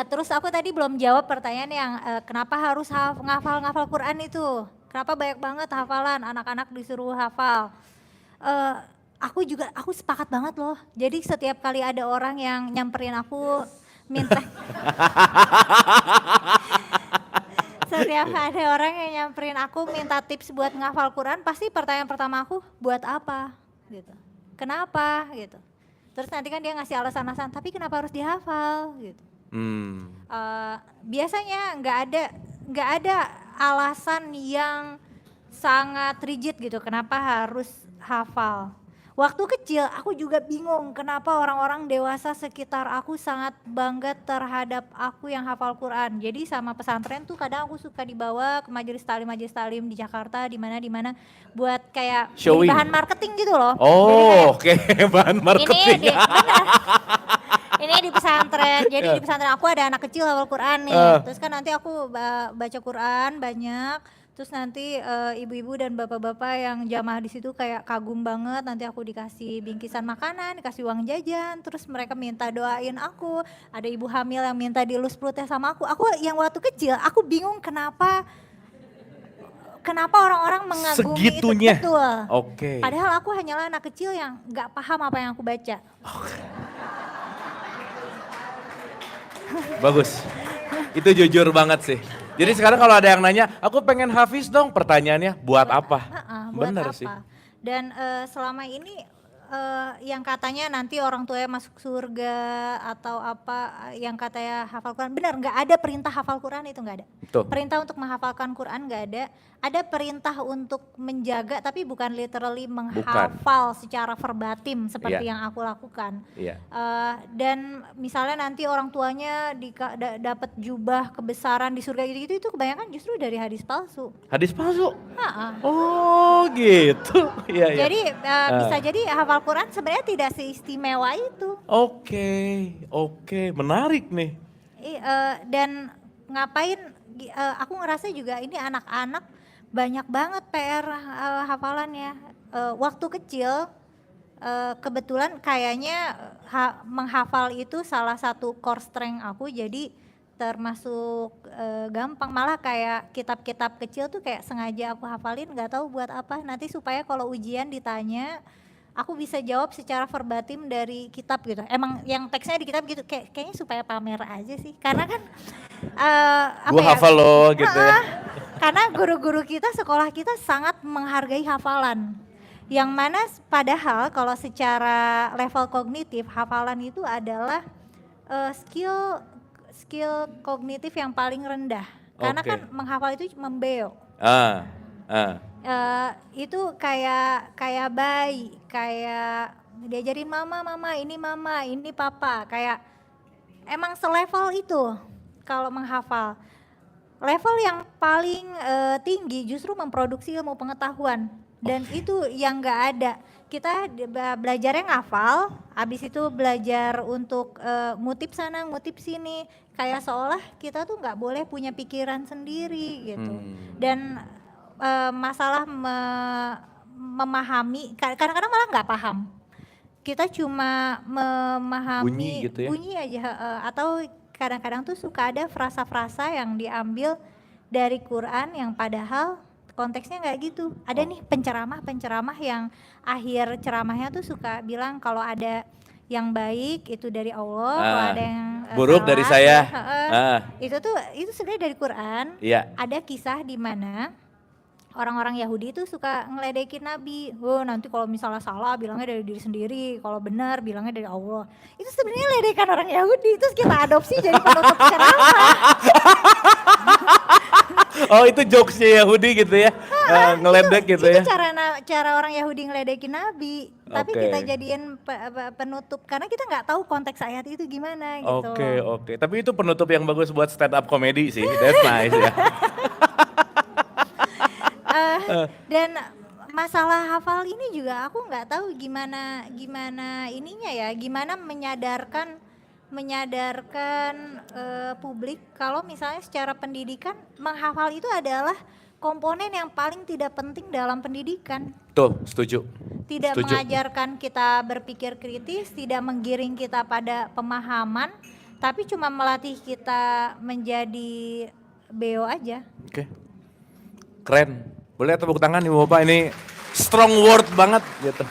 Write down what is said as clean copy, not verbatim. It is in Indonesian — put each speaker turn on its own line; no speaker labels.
Terus aku tadi belum jawab pertanyaan yang kenapa harus ngafal Quran itu? Kenapa banyak banget hafalan anak-anak disuruh hafal? Eh, aku sepakat banget loh. Jadi setiap kali ada orang yang nyamperin aku minta setiap ada orang yang nyamperin aku minta tips buat ngafal Quran, pasti pertanyaan pertama aku, buat apa? Gitu. Kenapa? Gitu. Terus nanti kan dia ngasih alasan-alasan, tapi kenapa harus dihafal? Gitu. Biasanya nggak ada alasan yang sangat rigid gitu kenapa harus hafal. Waktu kecil aku juga bingung kenapa orang-orang dewasa sekitar aku sangat bangga terhadap aku yang hafal Quran. Jadi sama pesantren tuh kadang aku suka dibawa ke majelis talim di Jakarta di mana buat kayak jadi
Showing.
bahan marketing gitu loh.
Oh, oke, bahan marketing.
Ini di pesantren. Jadi di pesantren aku ada anak kecil hafal Quran nih. Terus kan nanti aku baca Quran banyak. Terus nanti ibu-ibu dan bapak-bapak yang jamaah di situ kayak kagum banget. Nanti aku dikasih bingkisan makanan, dikasih uang jajan. Terus mereka minta doain aku. Ada ibu hamil yang minta dielus perutnya sama aku. Aku yang waktu kecil, aku bingung kenapa orang-orang mengagumi
Segitunya.
itu. Betul.
Oke.
Padahal aku hanyalah anak kecil yang nggak paham apa yang aku baca.
Bagus. Itu jujur banget sih. Jadi sekarang kalau ada yang nanya, aku pengen hafiz dong, pertanyaannya buat apa?
Buat
Bener
apa?
sih.
Dan selama ini yang katanya nanti orang tuanya masuk surga atau apa yang katanya hafal Quran, benar nggak ada perintah hafal Quran itu nggak ada.
Tuh.
Perintah untuk menghafalkan Quran nggak ada. Ada perintah untuk menjaga tapi bukan literally menghafal secara verbatim seperti yang aku lakukan.
Iya.
Dan misalnya nanti orang tuanya dapat jubah kebesaran di surga gitu itu kebanyakan justru dari hadis palsu.
Hadis palsu?
Ha-ha.
Oh gitu. Iya, iya.
Jadi bisa jadi hafal Quran sebenarnya tidak seistimewa itu.
Oke, menarik nih.
Dan ngapain? Aku ngerasa juga ini anak-anak banyak banget PR hafalannya. Waktu kecil kebetulan kayaknya menghafal itu salah satu core strength aku, jadi termasuk gampang. Malah kayak kitab-kitab kecil tuh kayak sengaja aku hafalin, nggak tahu buat apa, nanti supaya kalau ujian ditanya aku bisa jawab secara verbatim dari kitab gitu. Emang yang teksnya di kitab gitu kayaknya supaya pamer aja sih, karena kan
Gua hafal loh gitu ya.
karena guru-guru kita, sekolah kita sangat menghargai hafalan. Yang mana padahal kalau secara level kognitif, hafalan itu adalah skill kognitif yang paling rendah. Karena kan menghafal itu membeo. Itu kayak bayi, kayak diajarin mama ini papa, kayak emang selevel itu kalau menghafal. Level yang paling tinggi justru memproduksi ilmu pengetahuan, dan itu yang nggak ada. Kita belajarnya ngafal, habis itu belajar untuk ngutip sana ngutip sini, kayak seolah kita tuh nggak boleh punya pikiran sendiri gitu. Dan masalah memahami, kadang-kadang malah nggak paham. Kita cuma memahami
Bunyi gitu ya?
bunyi aja, atau kadang-kadang tuh suka ada frasa-frasa yang diambil dari Quran yang padahal konteksnya nggak gitu. Ada nih penceramah yang akhir ceramahnya tuh suka bilang kalau ada yang baik itu dari Allah, kalau ada yang
buruk
salah,
dari saya.
Itu sebenarnya dari Quran.
Iya.
Ada kisah di mana orang-orang Yahudi itu suka ngeledekin Nabi. Nanti kalau misalnya salah bilangnya dari diri sendiri, kalau benar bilangnya dari Allah. Itu sebenarnya ledekan orang Yahudi, terus kita adopsi jadi penutup ceramah.
Oh itu jokesnya Yahudi gitu ya, ngeledek gitu ya.
Itu cara orang Yahudi ngeledekin Nabi, tapi kita jadiin penutup karena kita nggak tahu konteks ayat itu gimana gitu.
Oke. Tapi itu penutup yang bagus buat stand up comedy sih, that's nice ya.
Dan masalah hafal ini juga aku nggak tahu gimana ininya ya, gimana menyadarkan publik kalau misalnya secara pendidikan menghafal itu adalah komponen yang paling tidak penting dalam pendidikan.
Tuh, setuju.
Tidak mengajarkan kita berpikir kritis, tidak menggiring kita pada pemahaman, tapi cuma melatih kita menjadi beo aja.
Oke. Keren. Boleh tepuk tangan Ibu Bapak, ini strong word banget gitu.